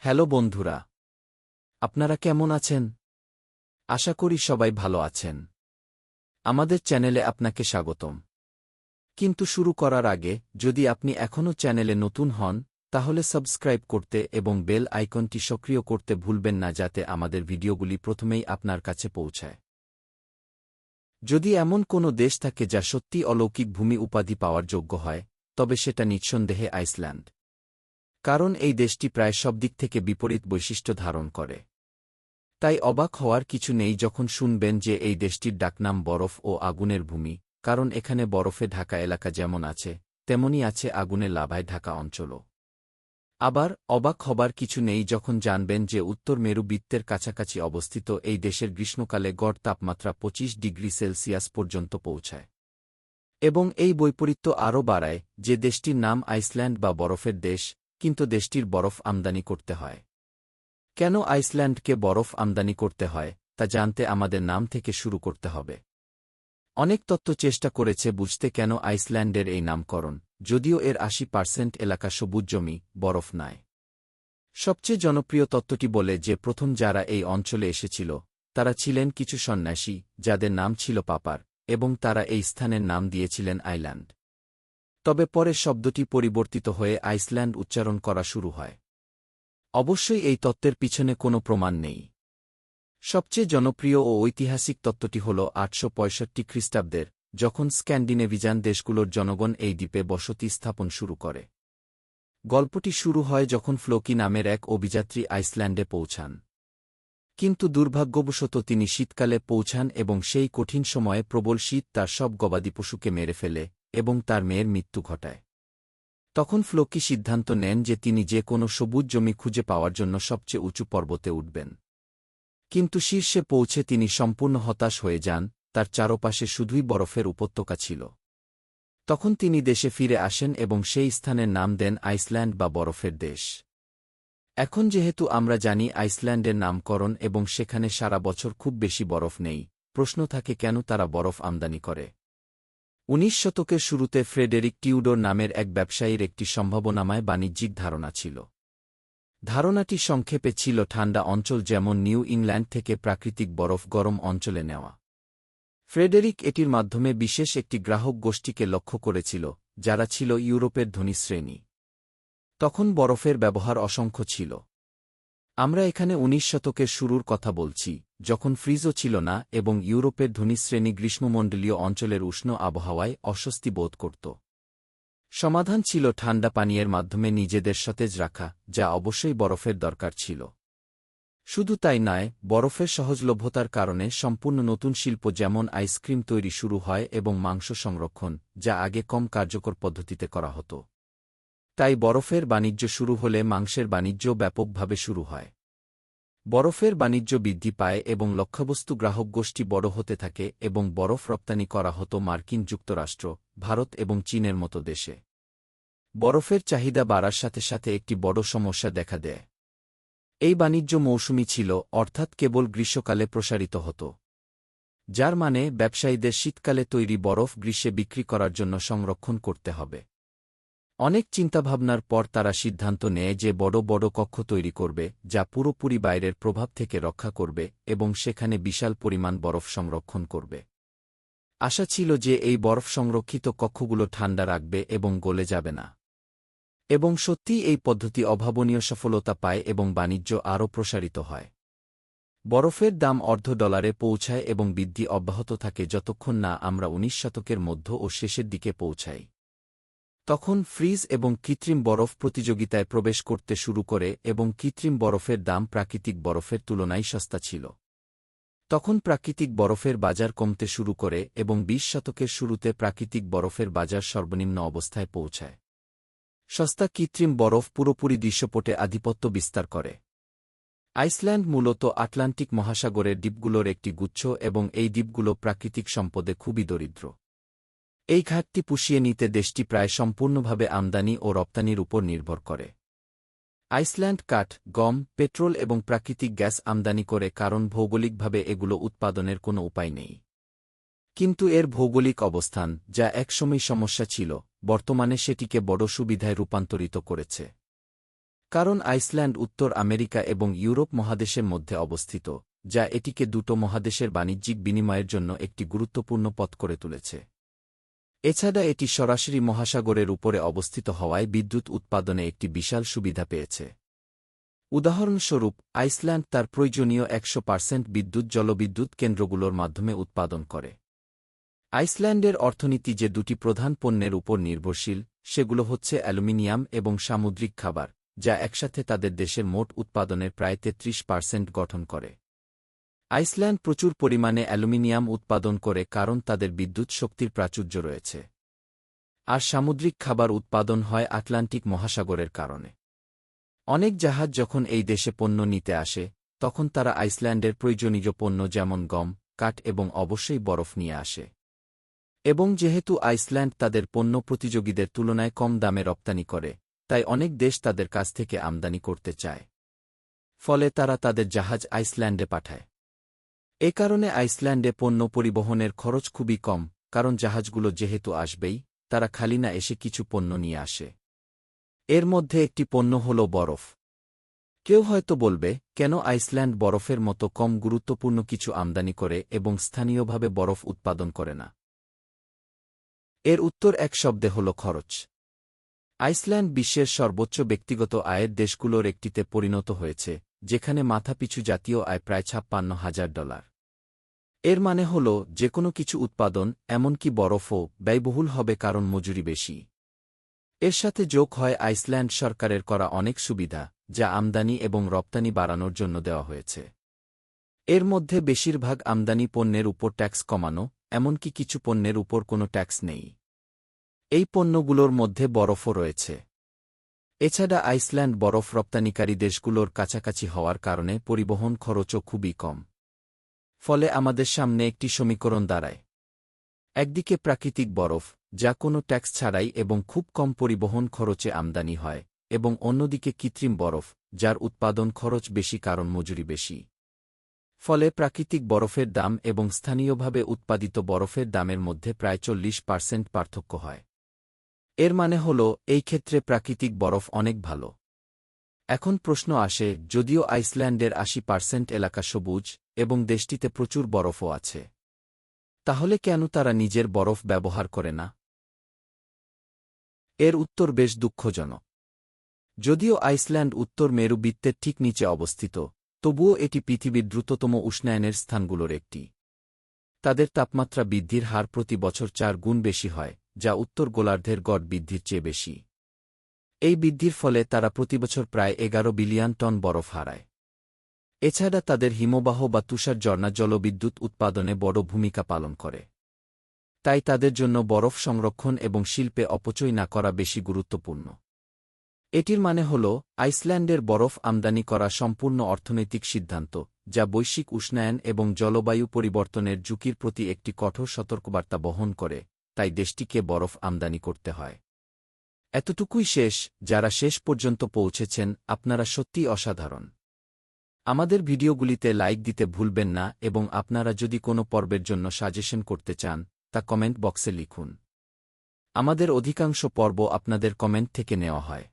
Hello বন্ধুরা, আপনারা কেমন আছেন? আশা করি সবাই ভালো আছেন। আমাদের চ্যানেলে আপনাকে স্বাগতম। কিন্তু শুরু করার আগে যদি আপনি এখনও চ্যানেলে নতুন হন, তাহলে সাবস্ক্রাইব করতে এবং বেল আইকনটি সক্রিয় করতে ভুলবেন না যাতে আমাদের ভিডিওগুলি প্রথমেই আপনার কাছে পৌঁছায়। যদি এমন কোনো দেশ থাকে যা সত্যি অলৌকিক ভূমি উপাধি পাওয়ার যোগ্য হয়, তবে সেটা নিঃসন্দেহে আইসল্যান্ড। কারণ এই দেশটি প্রায় সব দিক থেকে বিপরীত বৈশিষ্ট্য ধারণ করে। তাই অবাক হওয়ার কিছু নেই যখন শুনবেন যে এই দেশটির ডাকনাম বরফ ও আগুনের ভূমি, কারণ এখানে বরফে ঢাকা এলাকা যেমন আছে, তেমনই আছে আগুনে লাভায় ঢাকা অঞ্চলও। আবার অবাক হবার কিছু নেই যখন জানবেন যে উত্তর মেরু বৃত্তের কাছাকাছি অবস্থিত এই দেশের গ্রীষ্মকালে গড় তাপমাত্রা ২৫ ডিগ্রি সেলসিয়াস পর্যন্ত পৌঁছায়। এবং এই বৈপরীত্য আরও বাড়ায় যে দেশটির নাম আইসল্যান্ড বা বরফের দেশ, কিন্তু দেশটির বরফ আমদানি করতে হয়। কেন আইসল্যান্ডকে বরফ আমদানি করতে হয়, তা জানতে আমাদের নাম থেকে শুরু করতে হবে। অনেক তত্ত্ব চেষ্টা করেছে বুঝতে কেন আইসল্যান্ডের এই নামকরণ, যদিও এর ৮০% এলাকা সবুজ জমি, বরফ নয়। সবচেয়ে জনপ্রিয় তত্ত্বটি বলে যে প্রথম যারা এই অঞ্চলে এসেছিল, তারা ছিলেন কিছু সন্ন্যাসী, যাদের নাম ছিল পাপার, এবং তারা এই স্থানের নাম দিয়েছিলেন আইল্যান্ড। তবে পরে শব্দটি পরিবর্তিত হয়ে আইসল্যান্ড উচ্চারণ করা শুরু হয়। অবশ্যই এই তত্ত্বের পিছনে কোনো প্রমাণ নেই। সবচেয়ে জনপ্রিয় ও ঐতিহাসিক তত্ত্বটি হল ৮৬৫ খ্রিস্টাব্দের, যখন স্ক্যান্ডিনেভিয়ান দেশগুলোর জনগণ এই দ্বীপে বসতি স্থাপন শুরু করে। গল্পটি শুরু হয় যখন ফ্লোকি নামের এক অভিযাত্রী আইসল্যান্ডে পৌঁছান। কিন্তু দুর্ভাগ্যবশত তিনি শীতকালে পৌঁছান এবং সেই কঠিন সময়ে প্রবল শীত তার সব গবাদি পশুকে মেরে ফেলে এবং তার মেয়ের মৃত্যু ঘটায়। তখন ফ্লোকি সিদ্ধান্ত নেন যে তিনি যে কোনো সবুজ জমি খুঁজে পাওয়ার জন্য সবচেয়ে উঁচু পর্বতে উঠবেন। কিন্তু শীর্ষে পৌঁছে তিনি সম্পূর্ণ হতাশ হয়ে যান, তার চারপাশে শুধুই বরফের উপত্যকা ছিল। তখন তিনি দেশে ফিরে আসেন এবং সেই স্থানের নাম দেন আইসল্যান্ড বা বরফের দেশ। এখন যেহেতু আমরা জানি আইসল্যান্ডের নামকরণ এবং সেখানে সারা বছর খুব বেশি বরফ নেই, প্রশ্ন থাকে কেন তারা বরফ আমদানি করে। ১৯ শতকের শুরুতে ফ্রেডেরিক টিউডর নামের এক ব্যবসায়ীর একটি সম্ভাবনাময় বাণিজ্যিক ধারণা ছিল। ধারণাটি সংক্ষেপে ছিল ঠান্ডা অঞ্চল যেমন নিউ ইংল্যান্ড থেকে প্রাকৃতিক বরফ গরম অঞ্চলে নেওয়া। ফ্রেডেরিক এটির মাধ্যমে বিশেষ একটি গ্রাহক গোষ্ঠীকে লক্ষ্য করেছিল, যারা ছিল ইউরোপের ধনী শ্রেণী। তখন বরফের ব্যবহার অসংখ্য ছিল। আমরা এখানে ১৯ শতকের শুরুর কথা বলছি, যখন ফ্রিজও ছিল না এবং ইউরোপের ধনী শ্রেণী গ্রীষ্মমণ্ডলীয় অঞ্চলের উষ্ণ আবহাওয়ায় অস্বস্তি বোধ করত। সমাধান ছিল ঠান্ডা পানীয়ের মাধ্যমে নিজেদের সতেজ রাখা, যা অবশ্যই বরফের দরকার ছিল। শুধু তাই নয়, বরফের সহজলভ্যতার কারণে সম্পূর্ণ নতুন শিল্প যেমন আইসক্রিম তৈরি শুরু হয় এবং মাংস সংরক্ষণ, যা আগে কম কার্যকর পদ্ধতিতে করা হতো। তাই বরফের বাণিজ্য শুরু হলে মাংসের বাণিজ্যও ব্যাপকভাবে শুরু হয়। বরফের বাণিজ্য বৃদ্ধি পায় এবং লক্ষ্যবস্তু গ্রাহক গোষ্ঠী বড় হতে থাকে এবং বরফ রপ্তানি করা হতো মার্কিন যুক্তরাষ্ট্র, ভারত এবং চীনের মতো দেশে। বরফের চাহিদা বাড়ার সাথে সাথে একটি বড় সমস্যা দেখা দেয়। এই বাণিজ্য মৌসুমী ছিল, অর্থাৎ কেবল গ্রীষ্মকালে প্রসারিত হতো। যার মানে ব্যবসায়ীদের শীতকালে তৈরি বরফ গ্রীষ্মে বিক্রি করার জন্য সংরক্ষণ করতে হবে। অনেক চিন্তাভাবনার পর তারা সিদ্ধান্ত নেয় যে বড় বড় কক্ষ তৈরি করবে, যা পুরোপুরি বাইরের প্রভাব থেকে রক্ষা করবে এবং সেখানে বিশাল পরিমাণ বরফ সংরক্ষণ করবে। আশা ছিল যে এই বরফ সংরক্ষিত কক্ষগুলো ঠান্ডা রাখবে এবং গলে যাবে না। এবং সত্যিই এই পদ্ধতি অভাবনীয় সফলতা পায় এবং বাণিজ্য আরও প্রসারিত হয়। বরফের দাম $1.5 পৌঁছায় এবং বৃদ্ধি অব্যাহত থাকে যতক্ষণ না আমরা ১৯ শতকের মধ্য ও শেষের দিকে পৌঁছাই। তখন ফ্রিজ এবং কৃত্রিম বরফ প্রতিযোগিতায় প্রবেশ করতে শুরু করে এবং কৃত্রিম বরফের দাম প্রাকৃতিক বরফের তুলনায় সস্তা ছিল। তখন প্রাকৃতিক বরফের বাজার কমতে শুরু করে এবং ২০ শতকের শুরুতে প্রাকৃতিক বরফের বাজার সর্বনিম্ন অবস্থায় পৌঁছায়। সস্তা কৃত্রিম বরফ পুরোপুরি দৃশ্যপটে আধিপত্য বিস্তার করে। আইসল্যান্ড মূলত আটলান্টিক মহাসাগরের দ্বীপগুলোর একটি গুচ্ছ এবং এই দ্বীপগুলো প্রাকৃতিক সম্পদে খুবই দরিদ্র। এই ঘাটতি পুষিয়ে নিতে দেশটি প্রায় সম্পূর্ণভাবে আমদানি ও রপ্তানির উপর নির্ভর করে। আইসল্যান্ড কাঠ, গম, পেট্রোল এবং প্রাকৃতিক গ্যাস আমদানি করে কারণ ভৌগোলিকভাবে এগুলো উৎপাদনের কোনো উপায় নেই। কিন্তু এর ভৌগোলিক অবস্থান, যা একসময় সমস্যা ছিল, বর্তমানে সেটিকে বড় সুবিধায় রূপান্তরিত করেছে। কারণ আইসল্যান্ড উত্তর আমেরিকা এবং ইউরোপ মহাদেশের মধ্যে অবস্থিত, যা এটিকে দুটো মহাদেশের বাণিজ্যিক বিনিময়ের জন্য একটি গুরুত্বপূর্ণ পথ করে তুলেছে। এছাড়া এটি সরাসরি মহাসাগরের উপরে অবস্থিত হওয়ায় বিদ্যুৎ উৎপাদনে একটি বিশাল সুবিধা পেয়েছে। উদাহরণস্বরূপ, আইসল্যান্ড তার প্রয়োজনীয় ১০০% বিদ্যুৎ জলবিদ্যুৎ কেন্দ্রগুলোর মাধ্যমে উৎপাদন করে। আইসল্যান্ডের অর্থনীতি যে দুটি প্রধান পণ্যের উপর নির্ভরশীল, সেগুলো হচ্ছে অ্যালুমিনিয়াম এবং সামুদ্রিক খাবার, যা একসাথে তাদের দেশের মোট উৎপাদনের প্রায় ৩৩% গঠন করে। আইসল্যান্ড প্রচুর পরিমাণে অ্যালুমিনিয়াম উৎপাদন করে কারণ তাদের বিদ্যুৎ শক্তির প্রাচুর্য রয়েছে। আর সামুদ্রিক খাবার উৎপাদন হয় আটলান্টিক মহাসাগরের কারণে। অনেক জাহাজ যখন এই দেশে পণ্য নিতে আসে, তখন তারা আইসল্যান্ডের প্রয়োজনীয় পণ্য যেমন গম, কাঠ এবং অবশ্যই বরফ নিয়ে আসে। এবং যেহেতু আইসল্যান্ড তাদের পণ্য প্রতিযোগীদের তুলনায় কম দামে রপ্তানি করে, তাই অনেক দেশ তাদের কাছ থেকে আমদানি করতে চায়। ফলে তারা তাদের জাহাজ আইসল্যান্ডে পাঠায়। এ কারণে আইসল্যান্ডে পণ্য পরিবহনের খরচ খুবই কম, কারণ জাহাজগুলো যেহেতু আসবেই, তারা খালি না এসে কিছু পণ্য নিয়ে আসে। এর মধ্যে একটি পণ্য হল বরফ। কেউ হয়তো বলবে, কেন আইসল্যান্ড বরফের মতো কম গুরুত্বপূর্ণ কিছু আমদানি করে এবং স্থানীয়ভাবে বরফ উৎপাদন করে না? এর উত্তর এক শব্দে হল খরচ। আইসল্যান্ড বিশ্বের সর্বোচ্চ ব্যক্তিগত আয়ের দেশগুলোর একটিতে পরিণত হয়েছে, যেখানে মাথাপিছু জাতীয় আয় প্রায় $৫৬,০০০। এর মানে হল যে কোনো কিছু উৎপাদন, এমনকি বরফও, ব্যয়বহুল হবে কারণ মজুরি বেশি। এর সাথে যোগ হয় আইসল্যান্ড সরকারের করা অনেক সুবিধা, যা আমদানি এবং রপ্তানি বাড়ানোর জন্য দেওয়া হয়েছে। এর মধ্যে বেশিরভাগ আমদানি পণ্যের উপর ট্যাক্স কমানো, এমনকি কিছু পণ্যের উপর কোনো ট্যাক্স নেই। এই পণ্যগুলোর মধ্যে বরফও রয়েছে। এছাড়া আইসল্যান্ড বরফ রপ্তানিকারী দেশগুলোর কাছাকাছি হওয়ার কারণে পরিবহন খরচও খুবই কম। ফলে আমাদের সামনে একটি সমীকরণ দাঁড়ায়। একদিকে প্রাকৃতিক বরফ, যা কোনো ট্যাক্স ছাড়াই এবং খুব কম পরিবহন খরচে আমদানি হয়, এবং অন্যদিকে কৃত্রিম বরফ, যার উৎপাদন খরচ বেশি কারণ মজুরি বেশি। ফলে প্রাকৃতিক বরফের দাম এবং স্থানীয়ভাবে উৎপাদিত বরফের দামের মধ্যে প্রায় ৪০% পার্থক্য হয়। এর মানে হল, এই ক্ষেত্রে প্রাকৃতিক বরফ অনেক ভালো। এখন প্রশ্ন আসে, যদিও আইসল্যান্ডের ৮০% এলাকা সবুজ এবং দেশটিতে প্রচুর বরফও আছে, তাহলে কেন তারা নিজের বরফ ব্যবহার করে না? এর উত্তর বেশ দুঃখজনক। যদিও আইসল্যান্ড উত্তর মেরু বৃত্তের ঠিক নিচে অবস্থিত, তবুও এটি পৃথিবীর দ্রুততম উষ্ণায়নের স্থানগুলোর একটি। তাদের তাপমাত্রা বৃদ্ধির হার প্রতি বছর ৪ গুণ বেশি হয়, যা উত্তর গোলার্ধের গড় বৃদ্ধির চেয়ে বেশি। এই বৃদ্ধির ফলে তারা প্রতিবছর প্রায় ১১ বিলিয়ন টন বরফ হারায়। এছাড়া তাদের হিমবাহ বা তুষার ঝর্ণা জলবিদ্যুৎ উৎপাদনে বড় ভূমিকা পালন করে। তাই তাদের জন্য বরফ সংরক্ষণ এবং শিল্পে অপচয় না করা বেশি গুরুত্বপূর্ণ। এটির মানে হল, আইসল্যান্ডের বরফ আমদানি করা সম্পূর্ণ অর্থনৈতিক সিদ্ধান্ত, যা বৈশ্বিক উষ্ণায়ন এবং জলবায়ু পরিবর্তনের ঝুঁকির প্রতি একটি কঠোর সতর্কবার্তা বহন করে, তাই দেশটিকে বরফ আমদানি করতে হয়। এতটুকুই শেষ। যারা শেষ পর্যন্ত পৌঁছেছেন, আপনারা সত্যিই অসাধারণ। আমাদের ভিডিওগুলিতে লাইক দিতে ভুলবেন না এবং আপনারা যদি কোনো পর্বের জন্য সাজেশন করতে চান, তা কমেন্ট বক্সে লিখুন। আমাদের অধিকাংশ পর্ব আপনাদের কমেন্ট থেকে নেওয়া হয়।